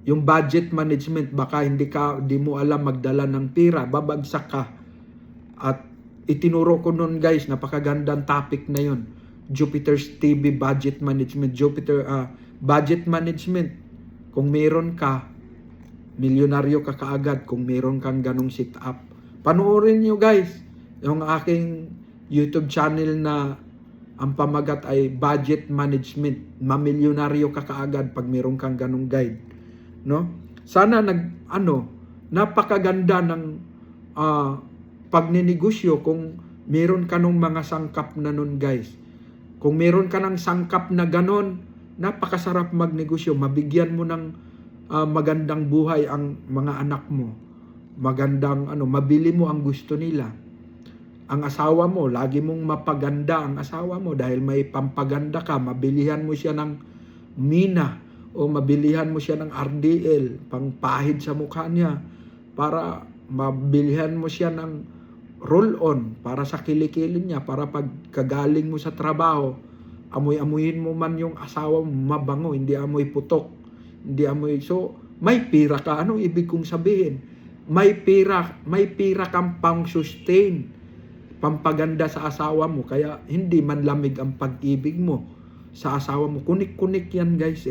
Yung budget management, baka hindi mo alam magdala ng pera, babagsak ka. At itinuro ko nun guys, napakagandang topic na yun. Jupiter's TV budget management. Budget management. Kung meron ka, milyonaryo ka kaagad kung meron kang ganong sit-up. Panoorin nyo guys, yung aking YouTube channel na ang pamagat ay budget management. Mamilyonaryo ka kaagad pag meron kang ganong guide. No? Sana napakaganda ng pagninegosyo kung meron ka nung mga sangkap na nun guys. Kung meron ka ng sangkap na ganon, napakasarap magnegosyo. Mabigyan mo ng magandang buhay ang mga anak mo. Magandang mabili mo ang gusto nila. Ang asawa mo, lagi mong mapaganda ang asawa mo dahil may pampaganda ka. Mabilihan mo siya ng mina o mabilihan mo siya ng RDL, pangpahid sa mukha niya, para mabilihan mo siya ng roll-on para sa kilikili niya, para pag kagaling mo sa trabaho, amoy-amuyin mo man yung asawa mo, mabango, hindi amoy putok, hindi amoy. So, may pira ka. Anong ibig kong sabihin? May pira kang pang-sustain, pampaganda sa asawa mo, kaya hindi man lamig ang pag-ibig mo sa asawa mo. Kunik-kunik yan guys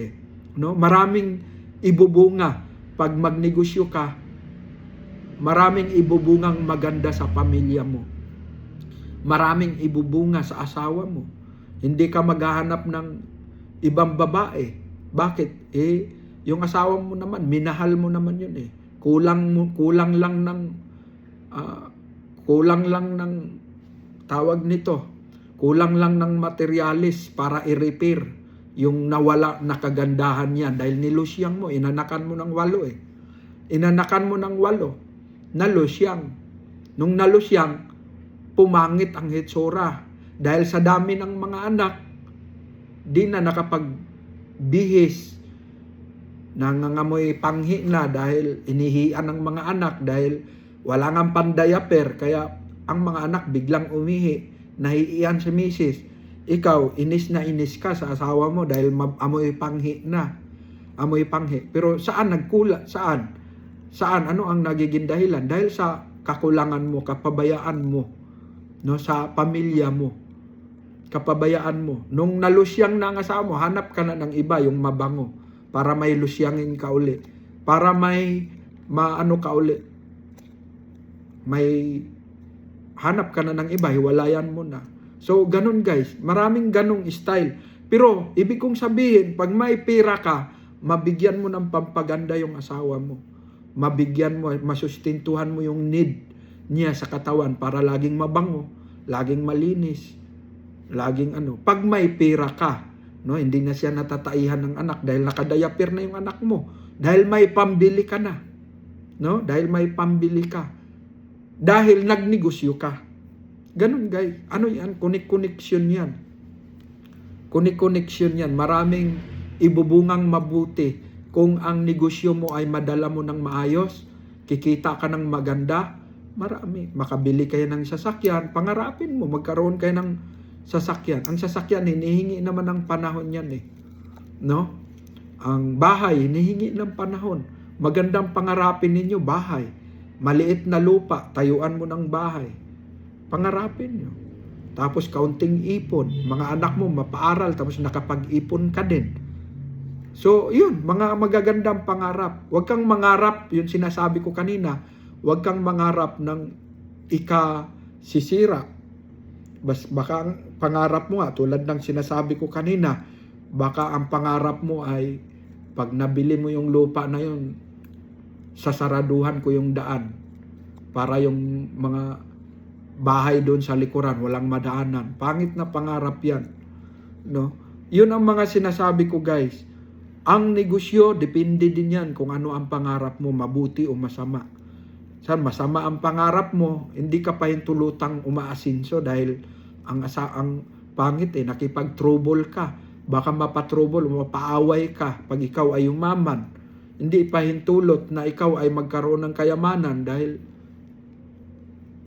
no? Maraming ibubunga pag magnegosyo ka. Maraming ibubungang maganda sa pamilya mo. Maraming ibubunga sa asawa mo. Hindi ka maghahanap ng ibang babae. Bakit? Yung asawa mo naman, minahal mo naman yun Kulang lang ng tawag nito. Kulang lang ng materialis para i-repair yung nawala na kagandahan niya dahil nilusyang mo, inanakan mo ng 8 Inanakan mo ng 8, nalusyang. Nung nalusyang, pumangit ang hitsura. Dahil sa dami ng mga anak, di na nakapagbihis. Nangangamoy panghi na dahil inihian ng mga anak, dahil wala nga pandayaper, kaya ang mga anak biglang umihi, nahiiyan si misis. Ikaw, inis na inis ka sa asawa mo dahil amoy panghi na. Amoy panghi. Pero saan nagkula? Saan? Ano ang nagiging dahilan? Dahil sa kakulangan mo, kapabayaan mo, no, sa pamilya mo. Kapabayaan mo. Nung nalusyang na ang asawa mo, hanap ka na ng iba, yung mabango, para may lusyangin ka uli. Para may ka uli. May hanap ka na ng iba, hiwalayan mo na. So, ganun guys. Maraming ganung style. Pero, ibig kong sabihin, pag may pera ka, mabigyan mo ng pampaganda yung asawa mo. Mabigyan mo, masustintuhan mo yung need niya sa katawan para laging mabango, laging malinis, laging Pag may pera ka, no, hindi na siya natataihan ng anak dahil nakadayapir na yung anak mo. Dahil may pambili ka na. No? Dahil may pambili ka. Dahil nagnegosyo ka. Ganun guys. Ano yan? Connection yan. Connection yan. Maraming ibubungang mabuti kung ang negosyo mo ay madala mo ng maayos, kikita ka ng maganda, marami. Makabili kayo ng sasakyan, pangarapin mo, magkaroon kayo ng sasakyan. Ang sasakyan, hinihingi naman ng panahon yan No? Ang bahay, hinihingi ng panahon. Magandang pangarapin ninyo, bahay. Maliit na lupa, tayuan mo ng bahay. Pangarapin nyo. Tapos kaunting ipon. Mga anak mo mapaaral, tapos nakapag-ipon ka din. So, yun, mga magagandang pangarap. Huwag kang mangarap, yun sinasabi ko kanina, huwag kang mangarap ng ikasisira. Baka ang pangarap mo tulad ng sinasabi ko kanina, baka ang pangarap mo ay pag nabili mo yung lupa na yun, sasaraduhan ko yung daan para yung mga bahay doon sa likuran walang madaanan. Pangit na pangarap yan. No? Yun ang mga sinasabi ko guys. Ang negosyo, depende din yan kung ano ang pangarap mo, mabuti o masama. Saan masama ang pangarap mo, hindi ka pahintulutang umaasinso dahil ang pangit nakipag-trouble ka. Baka mapatrouble o mapaaway ka pag ikaw ay umaman. Hindi pahintulot na ikaw ay magkaroon ng kayamanan dahil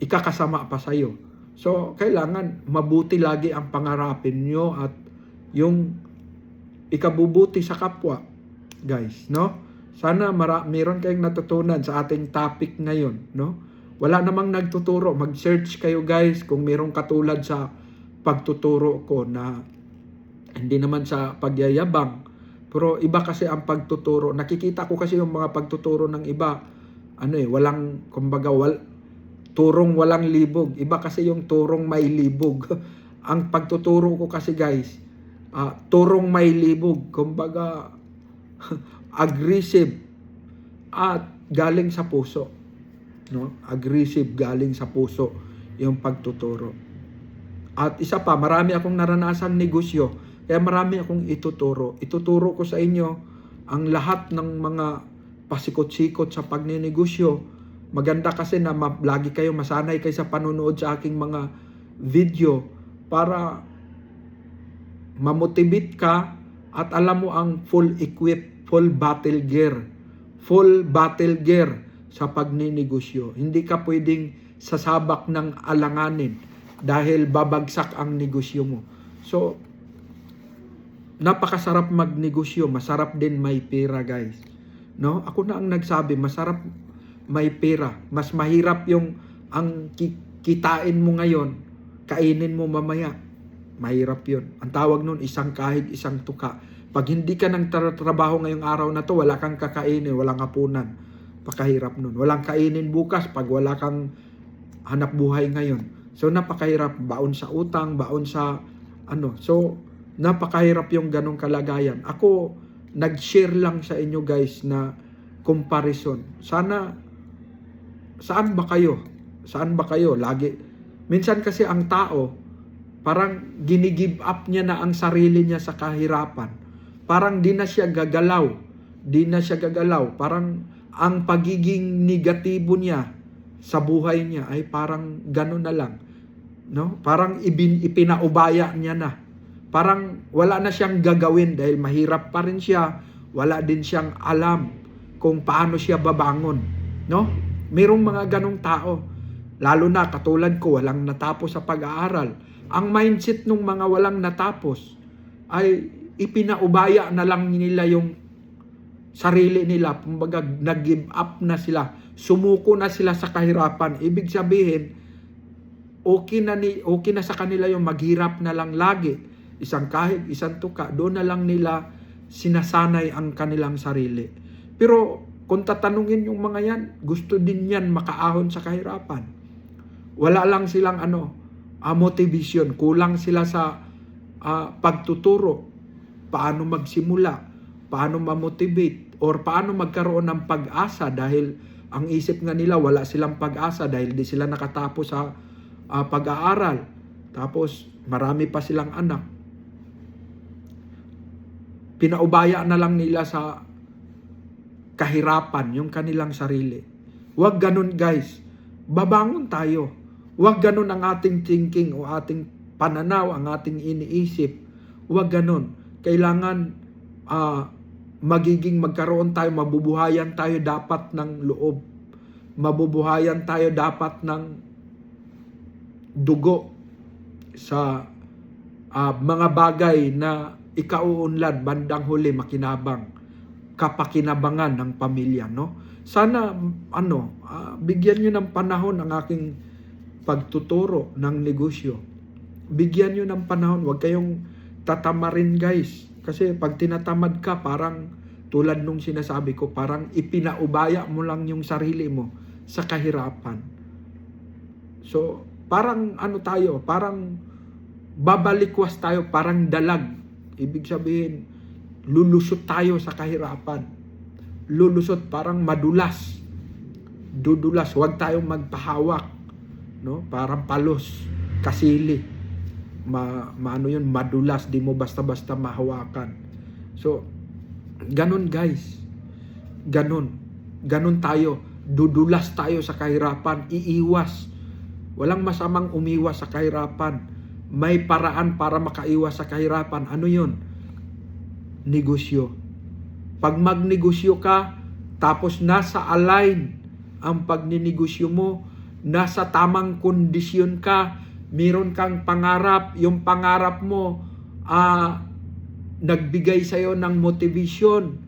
ikakasama pa sa'yo. So, kailangan mabuti lagi ang pangarapin nyo at yung ikabubuti sa kapwa, guys, no? Sana meron kayong natutunan sa ating topic ngayon, no? Wala namang nagtuturo. Mag-search kayo, guys, kung merong katulad sa pagtuturo ko na hindi naman sa pagyayabang. Pero iba kasi ang pagtuturo. Nakikita ko kasi yung mga pagtuturo ng iba, walang, kumbaga, turong walang libog. Iba kasi yung turong may libog. Ang pagtuturo ko kasi, guys, turong may libog, kumbaga aggressive at galing sa puso, no? Aggressive galing sa puso yung pagtuturo. At isa pa, marami akong naranasang negosyo Kaya marami akong ituturo. Ituturo ko sa inyo ang lahat ng mga pasikot-sikot sa pagninegosyo. Maganda kasi na lagi kayo masanay kayo sa panonood sa aking mga video para mamotivate ka at alam mo ang full equip, full battle gear sa pagninegosyo. Hindi ka pwedeng sasabak ng alanganin dahil babagsak ang negosyo mo. So, napakasarap magnegosyo, masarap din may pera, guys. No? Ako na ang nagsabi, masarap may pera. Mas mahirap yung ang kitain mo ngayon, kainin mo mamaya. Mahirap yun. Ang tawag nun, isang kahig, isang tuka. Pag hindi ka nang trabaho ngayong araw na to, wala kang kakainin, walang hapunan. Pakahirap nun. Walang kainin bukas pag wala kang hanap buhay ngayon. So, napakahirap. Baon sa utang, baon sa ano. So, napakahirap yung ganong kalagayan. Ako, nag-share lang sa inyo guys na comparison. Sana, saan ba kayo? Saan ba kayo? Lagi. Minsan kasi ang tao, parang gini-give up niya na ang sarili niya sa kahirapan. Parang di na siya gagalaw. Parang ang pagiging negatibo niya sa buhay niya ay parang gano'n na lang. No? Parang ipinaubaya niya na. Parang wala na siyang gagawin dahil mahirap pa rin siya. Wala din siyang alam kung paano siya babangon. No? Merong mga ganong tao. Lalo na katulad ko, walang natapos sa pag-aaral. Ang mindset ng mga walang natapos ay ipinaubaya na lang nila yung sarili nila. Kumbaga, nag-give up na sila. Sumuko na sila sa kahirapan. Ibig sabihin, okay na sa kanila yung maghirap na lang lagi. Isang kahig, isang tuka. Doon na lang nila sinasanay ang kanilang sarili. Pero kung tatanungin yung mga yan, gusto din yan makaahon sa kahirapan. Wala lang silang motivation. Kulang sila sa pagtuturo. Paano magsimula, paano ma-motivate, or paano magkaroon ng pag-asa dahil ang isip nga nila wala silang pag-asa dahil di sila nakatapos sa pag-aaral. Tapos marami pa silang anak. Pinaubaya na lang nila sa kahirapan yung kanilang sarili. Huwag ganun guys. Babangon tayo. Huwag ganun ang ating thinking o ating pananaw, ang ating iniisip. Huwag ganun. Kailangan magkaroon tayo, mabubuhayan tayo dapat ng loob. Mabubuhayan tayo dapat ng dugo sa mga bagay na ikauunlad, bandang huli, makinabang, kapakinabangan ng pamilya, no? Sana, bigyan nyo ng panahon ang aking pagtuturo ng negosyo. Bigyan nyo ng panahon, huwag kayong tatamarin guys. Kasi pag tinatamad ka, parang tulad nung sinasabi ko, parang ipinaubaya mo lang yung sarili mo sa kahirapan. So, parang parang babalikwas tayo, parang dalag. Ibig sabihin, lulusot tayo sa kahirapan. Lulusot, parang madulas. Dudulas, huwag tayong magpahawak. No? Parang palos, kasili. Madulas, di mo basta-basta mahawakan. So, ganun guys. Ganun tayo. Dudulas tayo sa kahirapan, iiwas. Walang masamang umiwas sa kahirapan. May paraan para makaiwas sa kahirapan. Ano yun? Negosyo. Pag magnegosyo ka, tapos nasa align ang pagninegosyo mo, nasa tamang kondisyon ka, meron kang pangarap, yung pangarap mo nagbigay sa'yo ng motivation,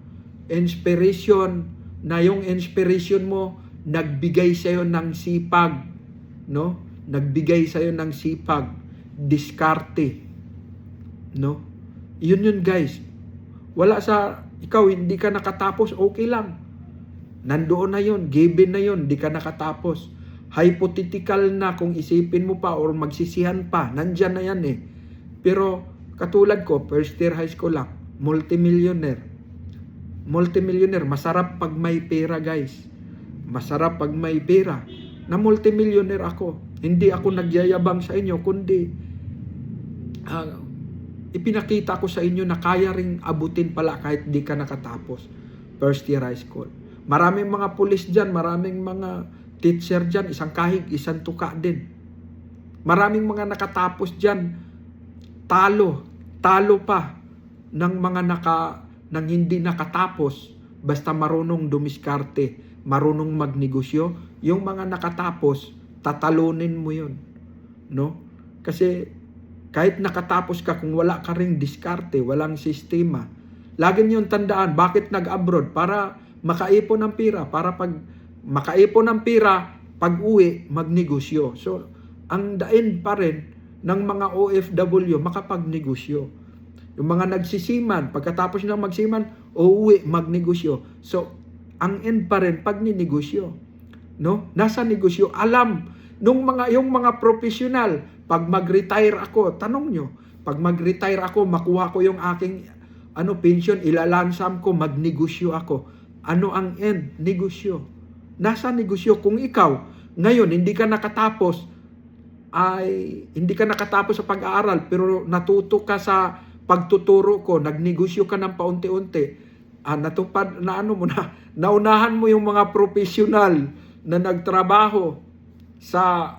inspiration, na yung inspiration mo nagbigay sa'yo ng sipag, no? Nagbigay sa'yo ng sipag, diskarte, no? Yun guys. Wala sa ikaw, hindi ka nakatapos, okay lang. Nandoon na yun, given na yun, hindi ka nakatapos. Hypothetical na kung isipin mo pa or magsisihan pa, nandyan na yan eh. Pero katulad ko, first year high school lang, multimillionaire, masarap pag may pera guys. Masarap pag may pera. Na multimillionaire ako. Hindi ako nagyayabang sa inyo, kundi ipinakita ko sa inyo na kaya ring abutin pala kahit di ka nakatapos first year high school. Maraming mga pulis dyan, maraming mga teacher dyan, isang kahig, isang tuka din. Maraming mga nakatapos dyan, talo pa ng mga ng hindi nakatapos, basta marunong dumiskarte, marunong magnegosyo. Yung mga nakatapos, tatalunin mo yun. No? Kasi kahit nakatapos ka, kung wala ka ring diskarte, walang sistema, lagi niyong tandaan, bakit nag-abroad? Para makaipon ng pira. Para pag makaipon ng pira, pag uwi, magnegosyo. So, ang dain pa rin ng mga OFW, makapagnegosyo. Yung mga nagsisiman, pagkatapos ng magsiman, uuwi, magnegosyo. So, ang end pa rin, pagninegosyo. No? Nasa negosyo, alam, yung mga profesional, pag mag-retire ako, tanong nyo, pag mag-retire ako, makuha ko yung aking pension, ilalansam ko, magnegosyo ako. Ano ang end? Negosyo. Nasa negosyo. Kung ikaw, ngayon, hindi ka nakatapos sa pag-aaral, pero natuto ka sa pagtuturo ko, nagnegosyo ka ng paunti-unti, naunahan mo yung mga profesional na nagtrabaho sa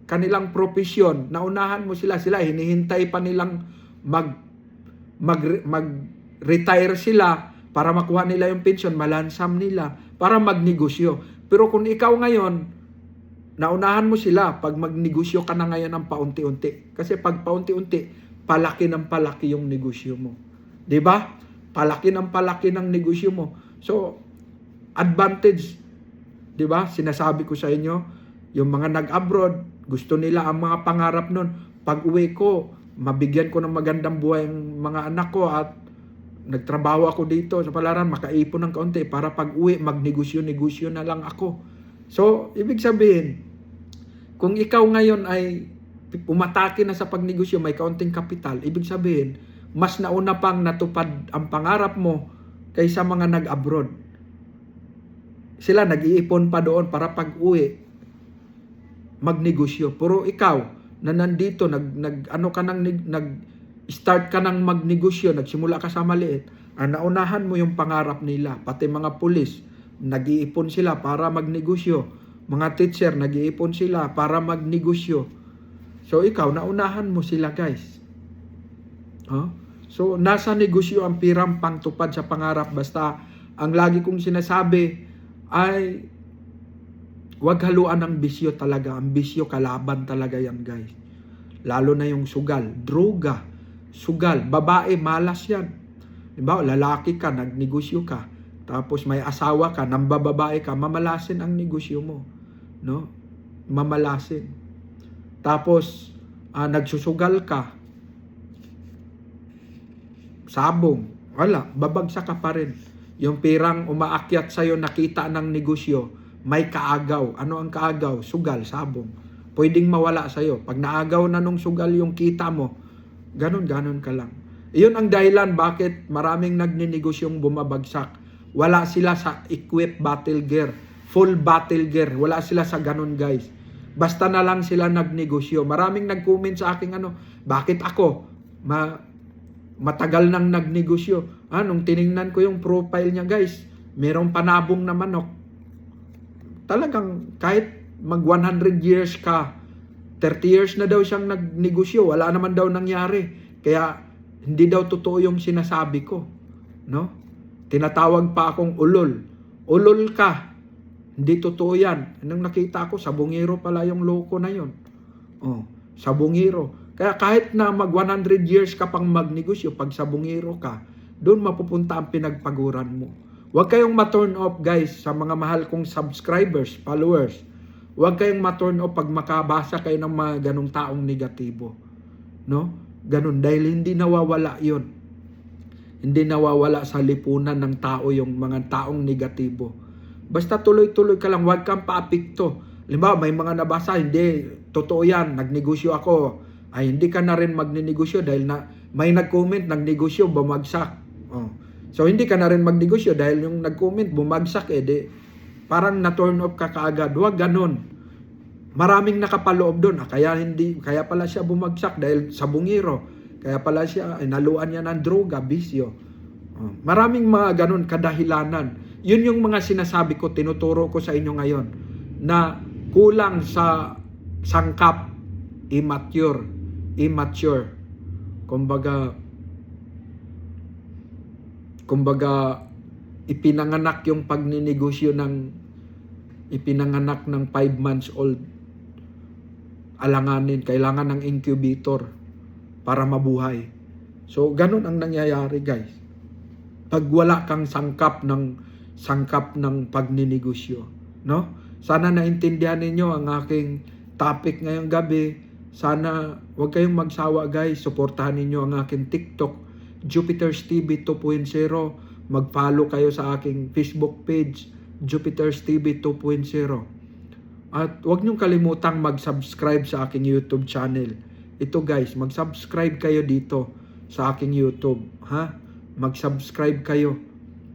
kanilang profesyon, naunahan mo sila hinihintay pa nilang mag-retire sila para makuha nila yung pension, malansam nila para magnegosyo. Pero kung ikaw ngayon, naunahan mo sila pag magnegosyo ka na ngayon ng paunti-unti. Kasi pag paunti-unti, palaki ng palaki yung negosyo mo. 'Di ba? Palaki ng negosyo mo. So, advantage, 'di ba? Sinasabi ko sa inyo, yung mga nag-abroad, gusto nila ang mga pangarap nun. Pag-uwi ko, mabigyan ko ng magandang buhay ang mga anak ko at nagtrabaho ako dito sa Palaran, makaipon ng kaunti para pag-uwi, magnegosyo-negosyo na lang ako. So, ibig sabihin, kung ikaw ngayon ay umatake na sa pagnegosyo, may kaunting kapital, ibig sabihin, mas nauna pang natupad ang pangarap mo kaysa mga nag-abroad. Sila nag-iipon pa doon para pag-uwi, magnegosyo. Pero ikaw, na nandito, nag-start ka ng magnegosyo, nagsimula ka sa maliit, naunahan mo yung pangarap nila. Pati mga pulis, nag-iipon sila para magnegosyo. Mga teacher, nag-iipon sila para magnegosyo. So, ikaw, naunahan mo sila, guys. So, nasa negosyo ang pirang pangtupad sa pangarap. Basta, ang lagi kong sinasabi ay huwag haluan ng bisyo talaga. Ang bisyo, kalaban talaga yan, guys. Lalo na yung sugal. Droga. Sugal. Babae, malas yan. Diba? Lalaki ka, nagnegosyo ka. Tapos may asawa ka, nambababae ka, mamalasin ang negosyo mo. No? Mamalasin. Tapos, nagsusugal ka, sabong, wala, babagsak ka pa rin. Yung pirang umaakyat sa'yo, nakita ng negosyo, may kaagaw. Ano ang kaagaw? Sugal, sabong. Pwedeng mawala sa'yo. Pag naagaw na nung sugal yung kita mo, ganun ka lang. Iyon ang dahilan bakit maraming nagninigosyong bumabagsak. Wala sila sa equip battle gear, full battle gear. Wala sila sa ganun, guys. Basta na lang sila nagnegosyo. Maraming nag-comment sa akin, bakit ako? Matagal nang nagnegosyo. Nung tiningnan ko yung profile niya, guys, merong panabong na manok. Talagang kahit mag 100 years ka, 30 years na daw siyang nagnegosyo, wala naman daw nangyari. Kaya hindi daw totoo yung sinasabi ko. No? Tinatawag pa akong ulol. Ulol ka. Hindi totoo yan. Anong nakita ko, sabongero pala yung loko na yon. Sabongero. Kaya kahit na mag 100 years ka pang magnegosyo, pag sabongero ka, doon mapupunta ang pinagpaguran mo. Huwag kayong ma-turn off, guys, sa mga mahal kong subscribers, followers. Huwag kayong ma-turn off pag makabasa kayo ng mga ganong taong negatibo. No? Ganun. Dahil hindi nawawala yon. Hindi nawawala sa lipunan ng tao yung mga taong negatibo. Basta tuloy-tuloy ka lang, huwag kang paapikto. Halimbawa, may mga nabasa, hindi, totoo yan, nagnegosyo ako. Ay, hindi ka na rin magninegosyo dahil may nag-comment, nagnegosyo, bumagsak. So, hindi ka na rin magnegosyo dahil yung nag-comment, bumagsak, parang na-turn off ka kaagad. Huwag ganun. Maraming nakapaloob doon. Kaya pala siya bumagsak dahil sabungero. Kaya pala siya, naluan niya ng droga, bisyo. Maraming mga ganun kadahilanan. Yun yung mga sinasabi ko, tinuturo ko sa inyo ngayon, na kulang sa sangkap, immature. Kumbaga, ipinanganak yung pagninegosyo ipinanganak ng 5 months old. Alanganin, kailangan ng incubator para mabuhay. So, ganun ang nangyayari, guys. Pag wala kang sangkap ng pagninegosyo, no? Sana naintindihan ninyo ang aking topic ngayong gabi. Sana wag kayong magsawa, guys. Suportahan ninyo ang aking TikTok, Jupiter's TV 2.0. Mag-follow kayo sa aking Facebook page, Jupiter's TV 2.0. At wag niyong kalimutang mag-subscribe sa aking YouTube channel. Ito, guys, mag-subscribe kayo dito sa aking YouTube, ha? Mag-subscribe kayo.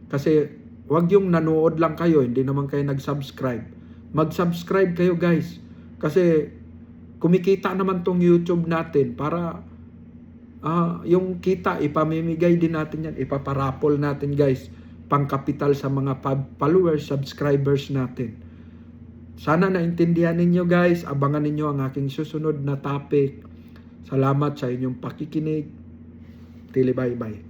Kasi wag yung nanood lang kayo, hindi naman kayo nag-subscribe. Mag-subscribe kayo, guys. Kasi kumikita naman tong YouTube natin para yung kita, ipamimigay din natin yan, ipaparapol natin, guys, pangkapital sa mga followers, subscribers natin. Sana naintindihan ninyo, guys. Abangan ninyo ang aking susunod na topic. Salamat sa inyong pakikinig. Bye-bye.